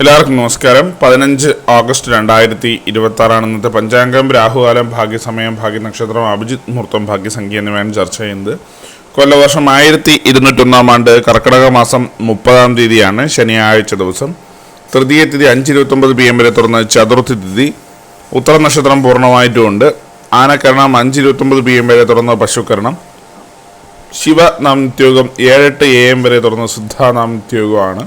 എല്ലാവർക്കും നമസ്കാരം. 15 ഓഗസ്റ്റ് 2026 ഇന്നത്തെ പഞ്ചാംഗം, രാഹുകാലം, ഭാഗ്യസമയം, ഭാഗ്യനക്ഷത്രം, അഭിജിത്ത് മുഹൂർത്തം, ഭാഗ്യസംഖ്യ എന്നിവയാണ് ചർച്ച ചെയ്യുന്നത്. കൊല്ലവർഷം 1201 ആണ്ട്, കർക്കിടക മാസം 30-ാം തീയതിയാണ്, ശനിയാഴ്ച ദിവസം. തൃതീയ തിഥി 5:29 PM വരെ തുറന്ന് ചതുർത്ഥി തിഥി. ഉത്തര നക്ഷത്രം പൂർണ്ണമായിട്ടുമുണ്ട്. ആനക്കരണം 5:29 PM വരെ തുറന്ന് പശുക്കരണം. ശിവനാമനിത്യോഗം 7:08 AM വരെ തുറന്ന് സിദ്ധാനാമനിത്യോഗമാണ്.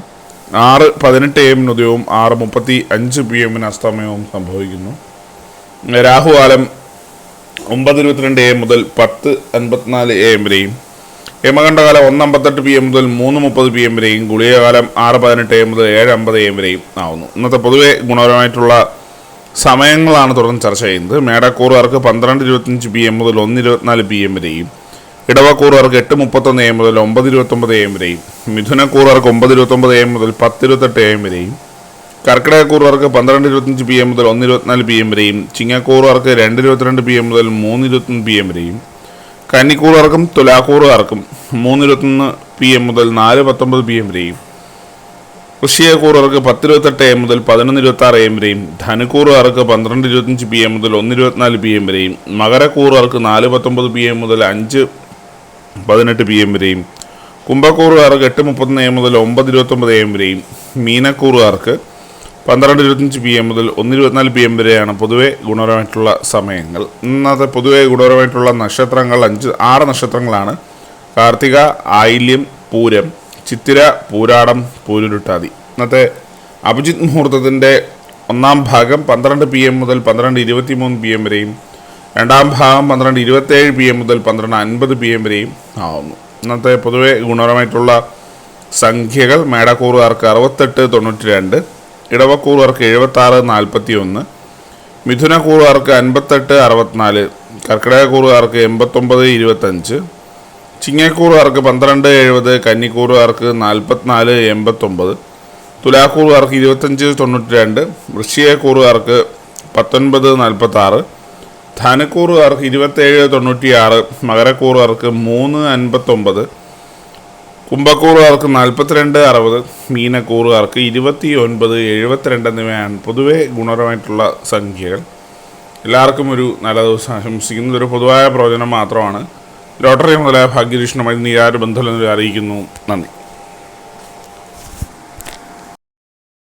6:18 AM ഉദയവും 6:35 PM അസ്തമയവും സംഭവിക്കുന്നു. രാഹുകാലം 9:22 AM മുതൽ 10:54 AM വരെയും, യമകണ്ഠകാലം 1:58 PM മുതൽ 3:30 PM വരെയും, ഗുളികകാലം 6:18 AM മുതൽ 7:50 AM വരെയും ആവുന്നു. ഇന്നത്തെ പൊതുവെ ഗുണപരമായിട്ടുള്ള സമയങ്ങളാണ് തുടർന്ന് ചർച്ച ചെയ്യുന്നത്. മേടക്കൂറുകാർക്ക് 12:25 PM മുതൽ 1:24 PM വരെയും, ഇടവക്കൂറുകാർക്ക് 8:31 AM മുതൽ 9:29 AM വരെയും, മിഥുനക്കൂറുകാർക്ക് 9:29 AM മുതൽ 10:28 AM വരെയും, കർക്കിടകക്കൂറുകാർക്ക് 12:25 PM മുതൽ 1:24 PM വരെയും, ചിങ്ങക്കൂറുകാർക്ക് 2:22 PM മുതൽ 3:21 PM വരെയും, കന്നിക്കൂറുകാർക്കും തുലാക്കൂറുകാർക്കും 3:21 PM മുതൽ 4:19 PM വരെയും, വൃശ്ചികക്കൂറുകാർക്ക് 10:28 AM മുതൽ 11:26 AM വരെയും, ധനുക്കൂറുകാർക്ക് 12:25 PM മുതൽ 1:24 PM വരെയും, മകരക്കൂറുകാർക്ക് 4:19 PM മുതൽ 5:18 PM വരെയും, കുംഭക്കൂറുകാർക്ക് 8:31 AM മുതൽ 9:29 AM വരെയും, മീനക്കൂറുകാർക്ക് 12:25 PM മുതൽ 1:24 PM വരെയാണ് പൊതുവെ ഗുണപരമായിട്ടുള്ള സമയങ്ങൾ. ഇന്നത്തെ പൊതുവെ ഗുണപരമായിട്ടുള്ള നക്ഷത്രങ്ങൾ 6 നക്ഷത്രങ്ങളാണ്. കാർത്തിക, ആയില്യം, പൂരം, ചിത്തിര, പൂരാടം, പൂരുരുട്ടാതി. ഇന്നത്തെ അഭിജിത്ത് മുഹൂർത്തത്തിൻ്റെ ഒന്നാം ഭാഗം 12 PM മുതൽ 12:23 PM വരെയും, രണ്ടാം ഭാഗം 12:27 PM മുതൽ 12:50 PM വരെയും ആവുന്നു. ഇന്നത്തെ പൊതുവെ ഗുണപരമായിട്ടുള്ള സംഖ്യകൾ: മേടക്കൂറുകാർക്ക് 68-92, ഇടവക്കൂറുകാർക്ക് 76-41, മിഥുനക്കൂറുകാർക്ക് 58-64, കർക്കിടകക്കൂറുകാർക്ക് 89-25, ചിങ്ങക്കൂറുകാർക്ക് 12-70, കന്നിക്കൂറുകാർക്ക് 44-89, തുലാക്കൂറുകാർക്ക് 25-92, വൃശ്ചികക്കൂറുകാർക്ക് 19-46, ധനുക്കൂറുകാർക്ക് 27-96, മകരക്കൂറുകാർക്ക് 3-59, കുംഭക്കൂറുകാർക്ക് 42-60, മീനക്കൂറുകാർക്ക് 29-72 എന്നിവയാണ് പൊതുവെ ഗുണപരമായിട്ടുള്ള സംഖ്യകൾ. എല്ലാവർക്കും ഒരു നല്ല ദിവസം ആശംസിക്കുന്നത് ഒരു പൊതുവായ പ്രവചനം മാത്രമാണ്. ലോട്ടറി മുതലായ ഭാഗ്യരീക്ഷണമായി നീ ആര് ബന്ധം അറിയിക്കുന്നു. നന്ദി.